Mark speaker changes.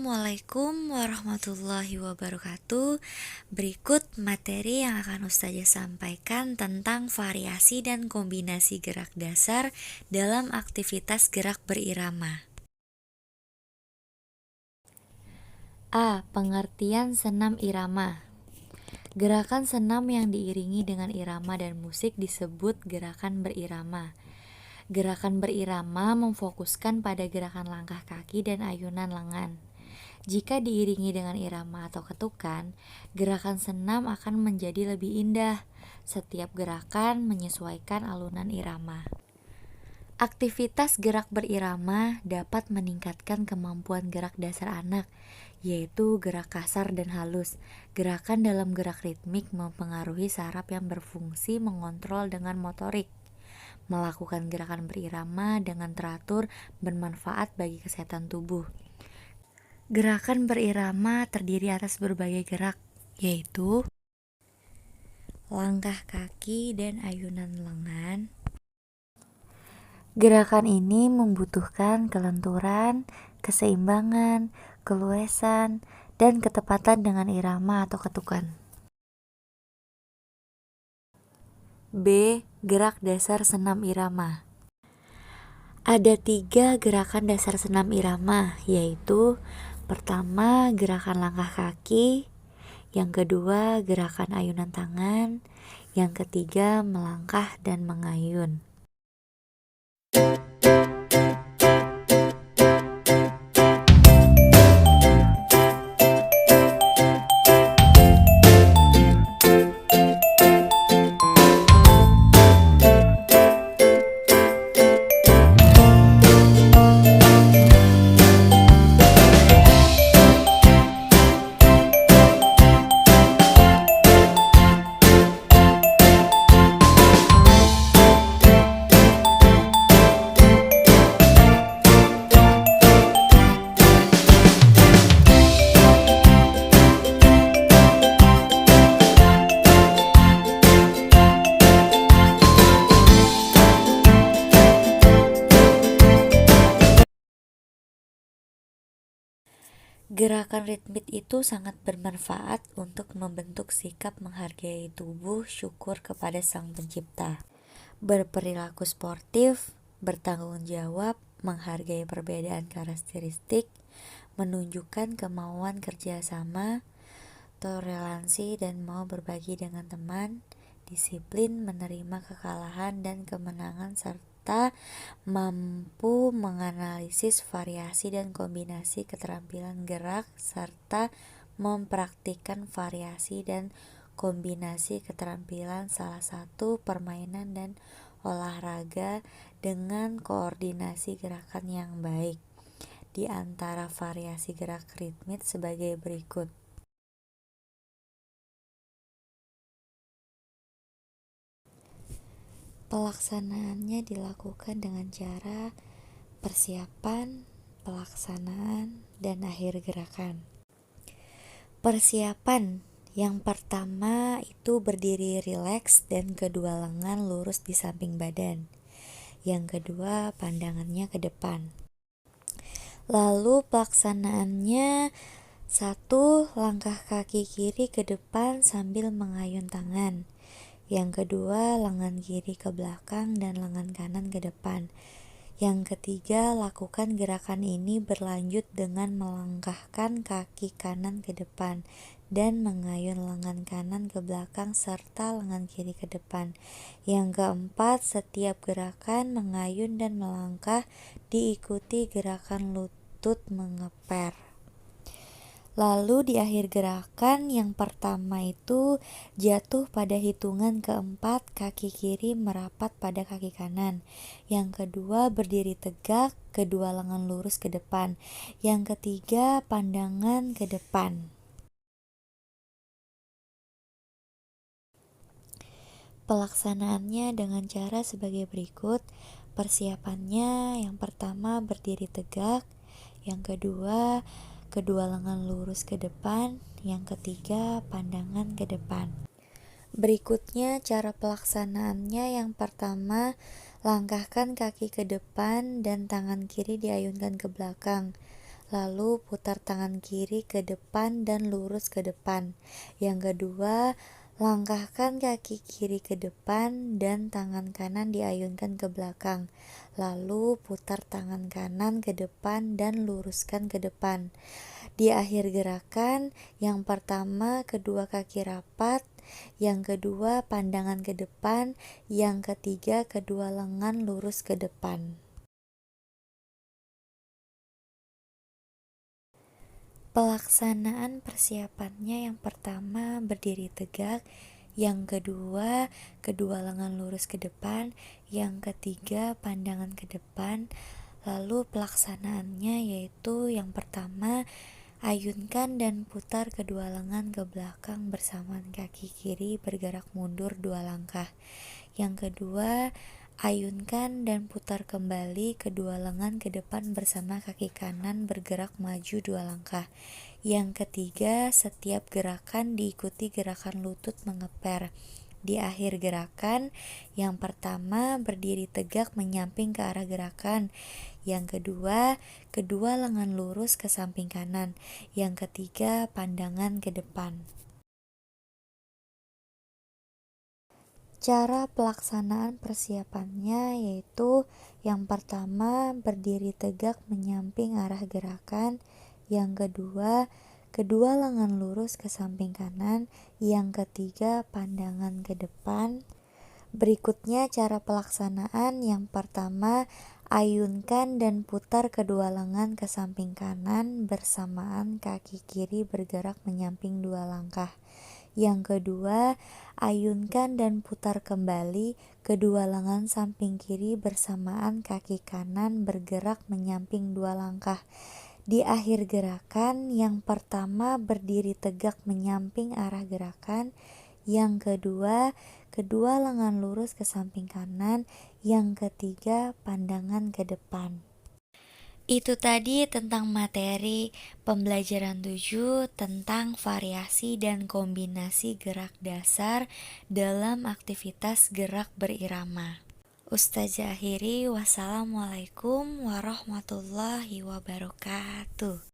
Speaker 1: Assalamualaikum warahmatullahi wabarakatuh. Berikut materi yang akan Ustazah sampaikan tentang variasi dan kombinasi gerak dasar dalam aktivitas gerak berirama. A. Pengertian senam irama. Gerakan senam yang diiringi dengan irama dan musik disebut gerakan berirama. Gerakan berirama memfokuskan pada gerakan langkah kaki dan ayunan lengan. Jika diiringi dengan irama atau ketukan, gerakan senam akan menjadi lebih indah. Setiap gerakan menyesuaikan alunan irama. Aktivitas gerak berirama dapat meningkatkan kemampuan gerak dasar anak, yaitu gerak kasar dan halus. Gerakan dalam gerak ritmik mempengaruhi saraf yang berfungsi mengontrol dengan motorik. Melakukan gerakan berirama dengan teratur bermanfaat bagi kesehatan tubuh. Gerakan berirama terdiri atas berbagai gerak, yaitu langkah kaki dan ayunan lengan. Gerakan ini membutuhkan kelenturan, keseimbangan, keluasan, dan ketepatan dengan irama atau ketukan. B. Gerak dasar senam irama. Ada 3 gerakan dasar senam irama, yaitu pertama, gerakan langkah kaki. Yang kedua, gerakan ayunan tangan. Yang ketiga, melangkah dan mengayun. Gerakan ritmik itu sangat bermanfaat untuk membentuk sikap menghargai tubuh, syukur kepada Sang Pencipta, berperilaku sportif, bertanggung jawab, menghargai perbedaan karakteristik, menunjukkan kemauan kerjasama, toleransi dan mau berbagi dengan teman, disiplin, menerima kekalahan dan kemenangan, serta mampu menganalisis variasi dan kombinasi keterampilan gerak, serta mempraktikkan variasi dan kombinasi keterampilan salah satu permainan dan olahraga dengan koordinasi gerakan yang baik. Di antara variasi gerak ritmik sebagai berikut. Pelaksanaannya dilakukan dengan cara persiapan, pelaksanaan, dan akhir gerakan. Persiapan yang pertama itu berdiri rileks dan kedua lengan lurus di samping badan. Yang kedua, pandangannya ke depan. Lalu pelaksanaannya 1. Langkah kaki kiri ke depan sambil mengayun tangan. Yang kedua, lengan kiri ke belakang dan lengan kanan ke depan. Yang ketiga, lakukan gerakan ini berlanjut dengan melangkahkan kaki kanan ke depan dan mengayun lengan kanan ke belakang serta lengan kiri ke depan. Yang keempat, setiap gerakan mengayun dan melangkah diikuti gerakan lutut mengeper. Lalu di akhir gerakan yang pertama itu jatuh pada hitungan keempat, kaki kiri merapat pada kaki kanan. Yang kedua, berdiri tegak, kedua lengan lurus ke depan. Yang ketiga, pandangan ke depan. Pelaksanaannya dengan cara sebagai berikut. Persiapannya yang pertama berdiri tegak, yang kedua kedua lengan lurus ke depan, yang ketiga pandangan ke depan. Berikutnya cara pelaksanaannya yang pertama, langkahkan kaki ke depan dan tangan kiri diayunkan ke belakang. lalu putar tangan kiri ke depan dan lurus ke depan. Yang kedua, langkahkan kaki kiri ke depan dan tangan kanan diayunkan ke belakang. Lalu putar tangan kanan ke depan dan luruskan ke depan. Di akhir gerakan, yang pertama kedua kaki rapat, yang kedua pandangan ke depan, yang ketiga kedua lengan lurus ke depan. Pelaksanaan persiapannya yang pertama berdiri tegak, yang kedua kedua lengan lurus ke depan, yang ketiga pandangan ke depan. Lalu pelaksanaannya yaitu yang pertama ayunkan dan putar kedua lengan ke belakang bersamaan kaki kiri bergerak mundur 2 langkah. Yang kedua, ayunkan dan putar kembali kedua lengan ke depan bersama kaki kanan bergerak maju 2 langkah. Yang ketiga, setiap gerakan diikuti gerakan lutut mengeper. Di akhir gerakan, yang pertama berdiri tegak menyamping ke arah gerakan. Yang kedua, kedua lengan lurus ke samping kanan. Yang ketiga, pandangan ke depan. Cara pelaksanaan persiapannya yaitu yang pertama berdiri tegak menyamping arah gerakan, yang kedua kedua lengan lurus ke samping kanan, yang ketiga pandangan ke depan. Berikutnya cara pelaksanaan yang pertama ayunkan dan putar kedua lengan ke samping kanan bersamaan kaki kiri bergerak menyamping 2 langkah. Yang kedua, ayunkan dan putar kembali kedua lengan samping kiri bersamaan kaki kanan bergerak menyamping 2 langkah. Di akhir gerakan, yang pertama berdiri tegak menyamping arah gerakan, yang kedua, kedua lengan lurus ke samping kanan, yang ketiga, pandangan ke depan. Itu tadi tentang materi pembelajaran 7 tentang variasi dan kombinasi gerak dasar dalam aktivitas gerak berirama. Ustazah akhiri, wassalamualaikum warahmatullahi wabarakatuh.